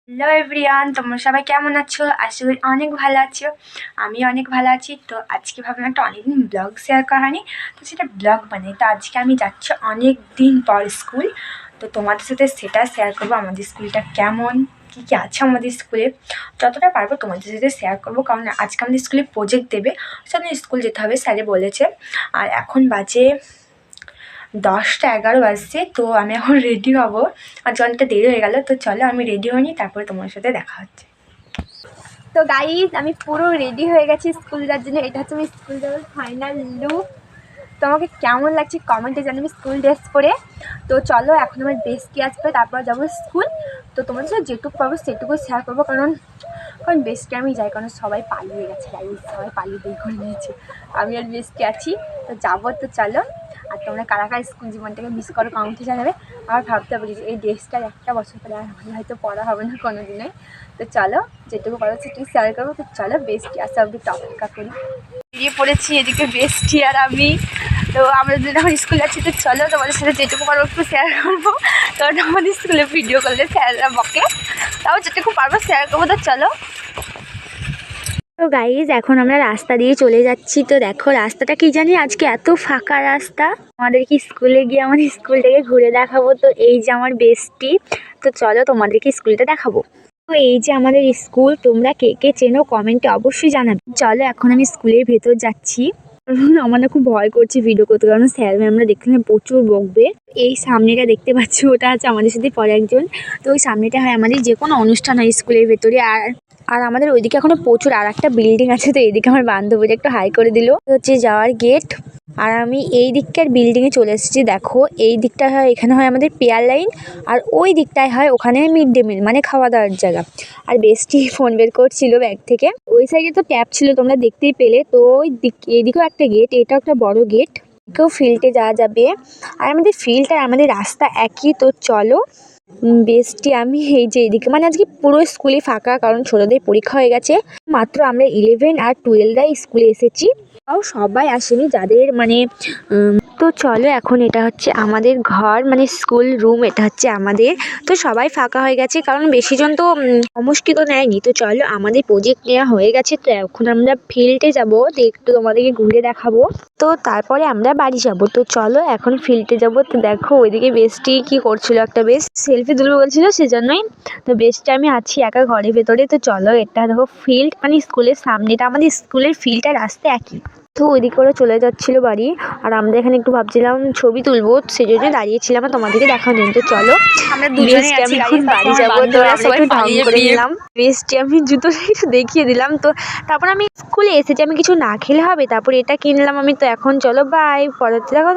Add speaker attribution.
Speaker 1: Hello everyone, তোমরা সবাই কেমন আছো? আশা করি অনেক ভালো আছো। আমি অনেক ভালো আছি। তো আজকে ভাবলাম একটা অনেকদিন ব্লগ শেয়ার করা হয়নি, তো সেটা ব্লগ বানাই। তো আজকে আমি যাচ্ছি অনেক দিন পর স্কুল, তো তোমাদের সাথে সেটা শেয়ার করবো। আমাদের স্কুলটা কেমন, কী কী আছে আমাদের স্কুলে, যতটা পারবো তোমাদের সাথে শেয়ার করবো। কারণ আজকে আমাদের স্কুলে প্রজেক্ট দেবে, সেজন্য স্কুল যেতে হবে, স্যারে বলেছে। আর এখন বাজে 10টা 11 বাজছে। তো আমি এখন রেডি হবো, আর অনেকটা দেরি হয়ে গেল। তো চলো আমি রেডি হইনি, তারপরে তোমার সাথে দেখা হচ্ছে।
Speaker 2: তো গাইজ আমি পুরো রেডি হয়ে গেছি স্কুল যাওয়ার জন্য। এটা হচ্ছে আমি স্কুল যাওয়ার ফাইনাল লুক। তোমাকে কেমন লাগছে কমেন্টে জানাবি স্কুল ড্রেস পরে। তো চলো এখন আমার বেস্টি আসবে, তারপর যাবো স্কুল। তো তোমাদের সাথে যেটুকু পাবো সেটুকু শেয়ার করবো, কারণ বেস্টি আমি যাই, কারণ সবাই পালিয়ে গেছে গাইজ, সবাই পালিয়ে বের করে নিয়েছে। আমি আর বেস্টি আছি, তো যাবো। তো চলো। আর তোমরা কারা কারা স্কুল জীবনটাকে মিস করো কমেন্টে জানাবে। আর ভাবতে পারি যে এই ড্রেসটা একটা বছর পরে আর আমাদের হয়তো পড়া হবে না কোনো দিনে। তো চলো, যেটুকু পারো সেটুকু শেয়ার করবো। তো চলো বেস্টি আসা অব্দি অপেক্ষা করি। বেরিয়ে পড়েছি, এদিকে বেস্টি আর আমি। তো আমরা যদি এখন স্কুল যাচ্ছি, তো চলো তোমাদের সাথে যেটুকু পারবো একটু শেয়ার করবো। তো আমাদের স্কুলে ভিডিও করলে স্যাররা বকে, তাও যেটুকু পারবো শেয়ার করবো। তো চলো।
Speaker 1: তো গাইজ এখন আমরা রাস্তা দিয়ে চলে যাচ্ছি। তো দেখো রাস্তাটা কি জানি আজকে এত ফাঁকা রাস্তা। আমাদেরকে স্কুলে গিয়ে আমাদের স্কুলটাকে ঘুরে দেখাবো। তো এই যে আমার বেস্টি, তো চলো তোমাদেরকে স্কুলটা দেখাবো। তো এই যে আমাদের স্কুল, তোমরা কে কে চেনো কমেন্টে অবশ্যই জানাবে। চলো এখন আমি স্কুলের ভেতর যাচ্ছি। আমার না খুব ভয় করছে ভিডিও করতে, কারণ স্যার ম্যামরা দেখলে না প্রচুর বকবে। এই সামনেটা দেখতে পাচ্ছি, ওটা আছে আমাদের সাথে পরে একজন। তো ওই সামনেটা হয় আমাদের যে কোনো অনুষ্ঠান হয় স্কুলের ভেতরে। আর আমাদের ওইদিকে এখনো প্রচুর আর একটা বিল্ডিং আছে। তো এইদিকে আমার বান্ধবীরা একটু হাই করে দিল, হচ্ছে যাওয়ার গেট। আর আমি এই দিককার বিল্ডিংয়ে চলে এসেছি। দেখো এই দিকটা হয়, এখানে হয় আমাদের পেয়ার লাইন, আর ওই দিকটায় হয় ওখানে মিড ডে মিল, মানে খাওয়া দাওয়ার জায়গা। আর বেস্টি ফোন বের করছিল ব্যাগ থেকে। ওই সাইডে তো ট্যাপ ছিল, তোমরা দেখতেই পেলে। তো ওই দিক এদিকেও একটা গেট, এটাও একটা বড় গেট। কেউ ফিল্ডে যাওয়া যাবে। আর আমাদের ফিল্ড আর আমাদের রাস্তা একই। তো চলো বেস্টি আমি এই যে এদিকে, মানে আজকে পুরো স্কুলে ফাঁকা, কারণ ছোটদের পরীক্ষা হয়ে গেছে। মাত্র আমরা 11 আর 12রাই স্কুলে এসেছি, তাও সবাই আসেনি যাদের মানে তো চলো এখন এটা হচ্ছে আমাদের ঘর, মানে স্কুল রুম, এটা হচ্ছে আমাদের। তো সবাই ফাঁকা হয়ে গেছে, কারণ বেশিজন তো সমষ্টিত নেয়নি। তো চলো আমাদের প্রজেক্ট নেওয়া হয়ে গেছে। তো এখন আমরা ফিল্ডে যাব, তো একটু তোমাদেরকে ঘুরে দেখাবো। তো তারপরে আমরা বাড়ি যাব। তো চলো এখন ফিল্ডে যাব। তো দেখো ওইদিকে বেস্টি কি করছিল, একটা বেশ সেলফি তুলবে বলছিল, সেজন্যই। তো বেস্টে আমি আছি একা ঘরের ভেতরে। তো চলো এটা দেখো ফিল্ড, মানে স্কুলের সামনেটা, আমাদের স্কুলের ফিল্ড আর রাস্তা একই। তো ওইদিকে ওরা চলে যাচ্ছিলো বাড়ি, আর আমরা এখানে একটু ভাবছিলাম ছবি তুলবো, সেজন্য দাঁড়িয়েছিলাম আর তোমাদেরকে দেখানো। তো চলো
Speaker 2: আমরা দুজনেই আছি
Speaker 1: এখন বাড়ি যাবো। তো আমরা একটু ঢং করে নিলাম। বেস্টি আমি জুতো একটু দেখিয়ে দিলাম। তো তারপর আমি স্কুলে এসেছি, আমি কিছু না খেলে হবে, তারপর এটা কিনলাম আমি। তো এখন চলো বাই, পরে দেখা